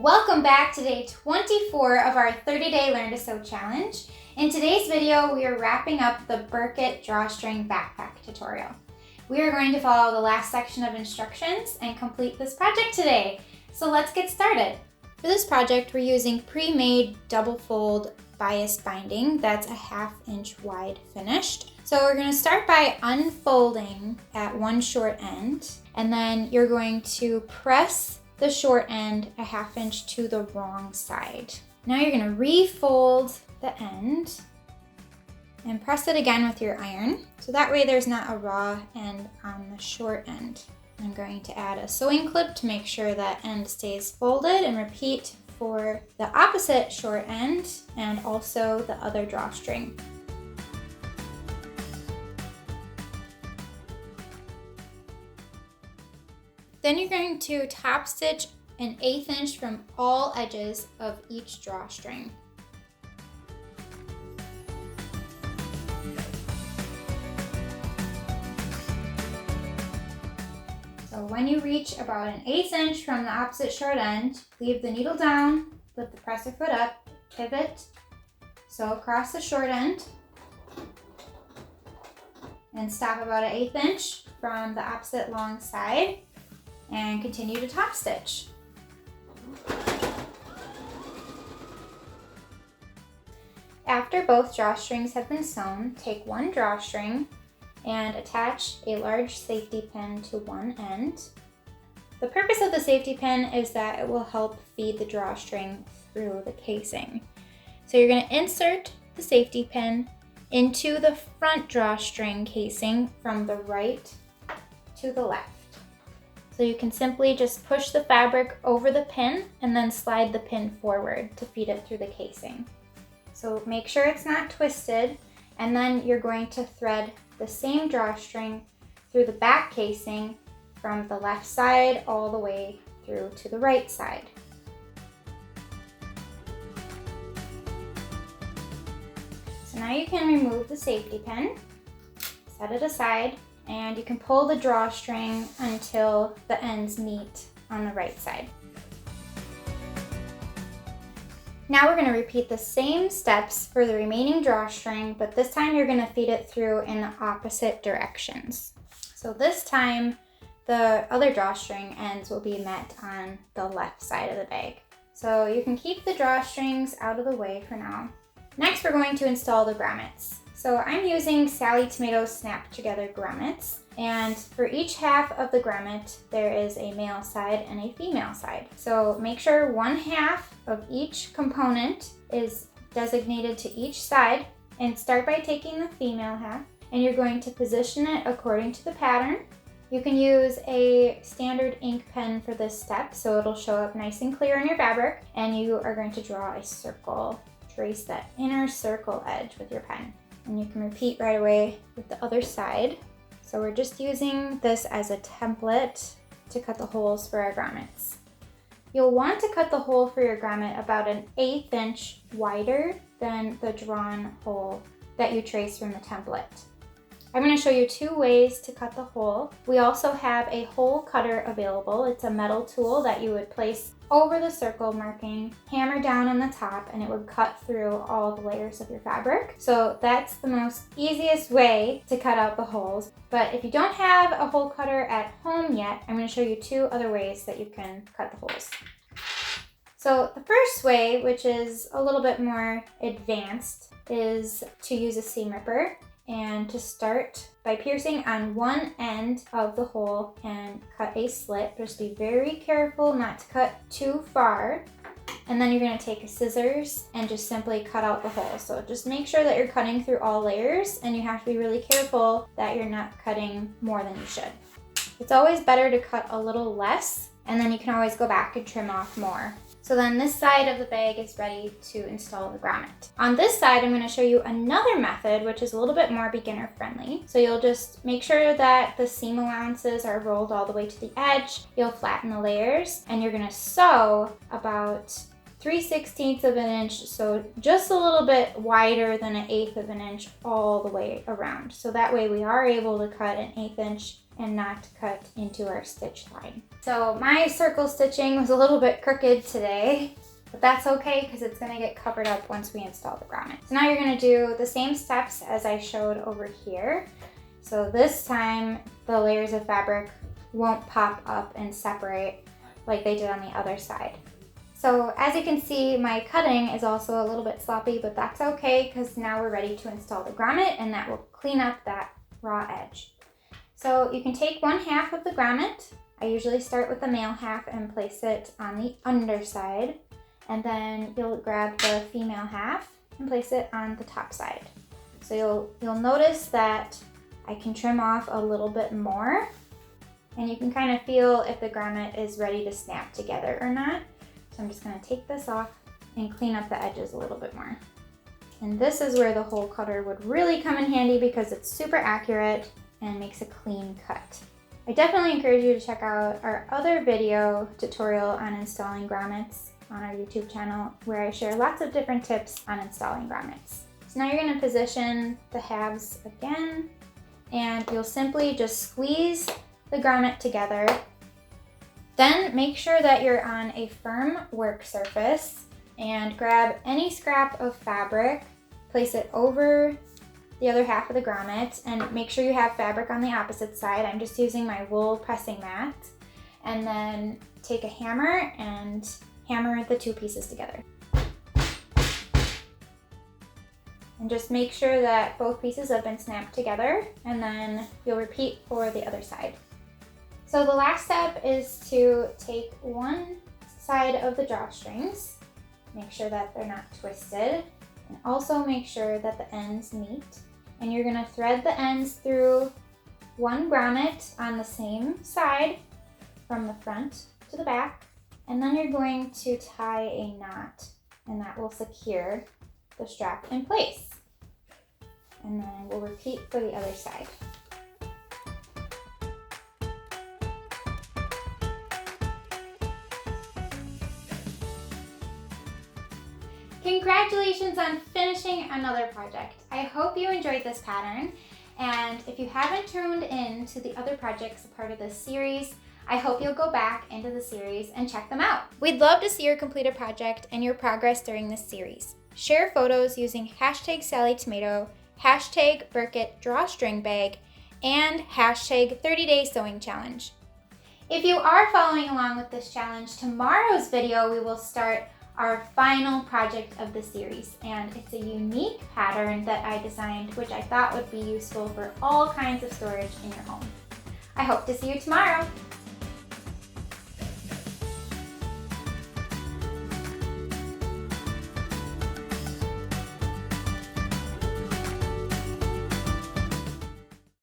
Welcome back to day 24 of our 30-day Learn to Sew challenge. In today's video, we are wrapping up the Burkett Drawstring Backpack tutorial. We are going to follow the last section of instructions and complete this project today. So let's get started. For this project, we're using pre-made double fold bias binding that's a 1/2 inch wide finished. So we're going to start by unfolding at one short end, and then you're going to press the short end a 1/2 inch to the wrong side. Now you're going to refold the end and press it again with your iron, so that way there's not a raw end on the short end. I'm going to add a sewing clip to make sure that end stays folded, and repeat for the opposite short end and also the other drawstring. Then you're going to top stitch an 1/8 inch from all edges of each drawstring. So when you reach about an 1/8 inch from the opposite short end, leave the needle down, lift the presser foot up, pivot, sew across the short end, and stop about an 1/8 inch from the opposite long side, and continue to top stitch. After both drawstrings have been sewn, take one drawstring and attach a large safety pin to one end. The purpose of the safety pin is that it will help feed the drawstring through the casing. So you're going to insert the safety pin into the front drawstring casing from the right to the left. So you can simply just push the fabric over the pin and then slide the pin forward to feed it through the casing. So make sure it's not twisted, and then you're going to thread the same drawstring through the back casing from the left side all the way through to the right side. So now you can remove the safety pin, set it aside, and you can pull the drawstring until the ends meet on the right side. Now we're going to repeat the same steps for the remaining drawstring, but this time you're going to feed it through in the opposite directions. So this time the other drawstring ends will be met on the left side of the bag. So you can keep the drawstrings out of the way for now. Next, we're going to install the grommets. So I'm using Sallie Tomato Snap Together grommets, and for each half of the grommet there is a male side and a female side. So make sure 1/2 of each component is designated to each side, and start by taking the female half and you're going to position it according to the pattern. You can use a standard ink pen for this step so it'll show up nice and clear on your fabric, and you are going to draw a circle. Trace that inner circle edge with your pen. And you can repeat right away with the other side. So we're just using this as a template to cut the holes for our grommets. You'll want to cut the hole for your grommet about an 1/8 inch wider than the drawn hole that you trace from the template. I'm going to show you 2 ways to cut the hole. We also have a hole cutter available. It's a metal tool that you would place over the circle marking, hammer down on the top, and it would cut through all the layers of your fabric. So that's the most easiest way to cut out the holes. But if you don't have a hole cutter at home yet, I'm going to show you 2 other ways that you can cut the holes. So the first way, which is a little bit more advanced, is to use a seam ripper. And to start by piercing on one end of the hole and cut a slit. Just be very careful not to cut too far. And then you're going to take scissors and just simply cut out the hole. So just make sure that you're cutting through all layers, and you have to be really careful that you're not cutting more than you should. It's always better to cut a little less, and then you can always go back and trim off more. So then this side of the bag is ready to install the grommet. On this side, I'm going to show you another method, which is a little bit more beginner friendly. So you'll just make sure that the seam allowances are rolled all the way to the edge. You'll flatten the layers, and you're going to sew about 3/16 of an inch, so just a little bit wider than 1/8 of an inch all the way around. So that way we are able to cut an 1/8 inch and not cut into our stitch line. So my circle stitching was a little bit crooked today, but that's okay because it's gonna get covered up once we install the grommet. So now you're gonna do the same steps as I showed over here. So this time the layers of fabric won't pop up and separate like they did on the other side. So as you can see, my cutting is also a little bit sloppy, but that's okay because now we're ready to install the grommet and that will clean up that raw edge. So you can take 1/2 of the grommet. I usually start with the male half and place it on the underside. And then you'll grab the female half and place it on the top side. So you'll notice that I can trim off a little bit more, and you can kind of feel if the grommet is ready to snap together or not. So I'm just gonna take this off and clean up the edges a little bit more. And this is where the hole cutter would really come in handy because it's super accurate and makes a clean cut. I definitely encourage you to check out our other video tutorial on installing grommets on our YouTube channel, where I share lots of different tips on installing grommets. So now you're going to position the halves again, and you'll simply just squeeze the grommet together. Then make sure that you're on a firm work surface and grab any scrap of fabric, place it over the other half of the grommet, and make sure you have fabric on the opposite side. I'm just using my wool pressing mat. And then take a hammer and hammer the 2 pieces together. And just make sure that both pieces have been snapped together, and then you'll repeat for the other side. So the last step is to take one side of the drawstrings, make sure that they're not twisted, and also make sure that the ends meet. And you're gonna thread the ends through one grommet on the same side from the front to the back. And then you're going to tie a knot, and that will secure the strap in place. And then we'll repeat for the other side. Congratulations on finishing another project. I hope you enjoyed this pattern, and if you haven't tuned in to the other projects a part of this series, I hope you'll go back into the series and check them out. We'd love to see your completed project and your progress during this series. Share photos using #SallieTomato, #Burkett Drawstring Bag, and #30-Day Sewing Challenge. If you are following along with this challenge, tomorrow's video we will start our final project of the series, and it's a unique pattern that I designed which I thought would be useful for all kinds of storage in your home. I hope to see you tomorrow.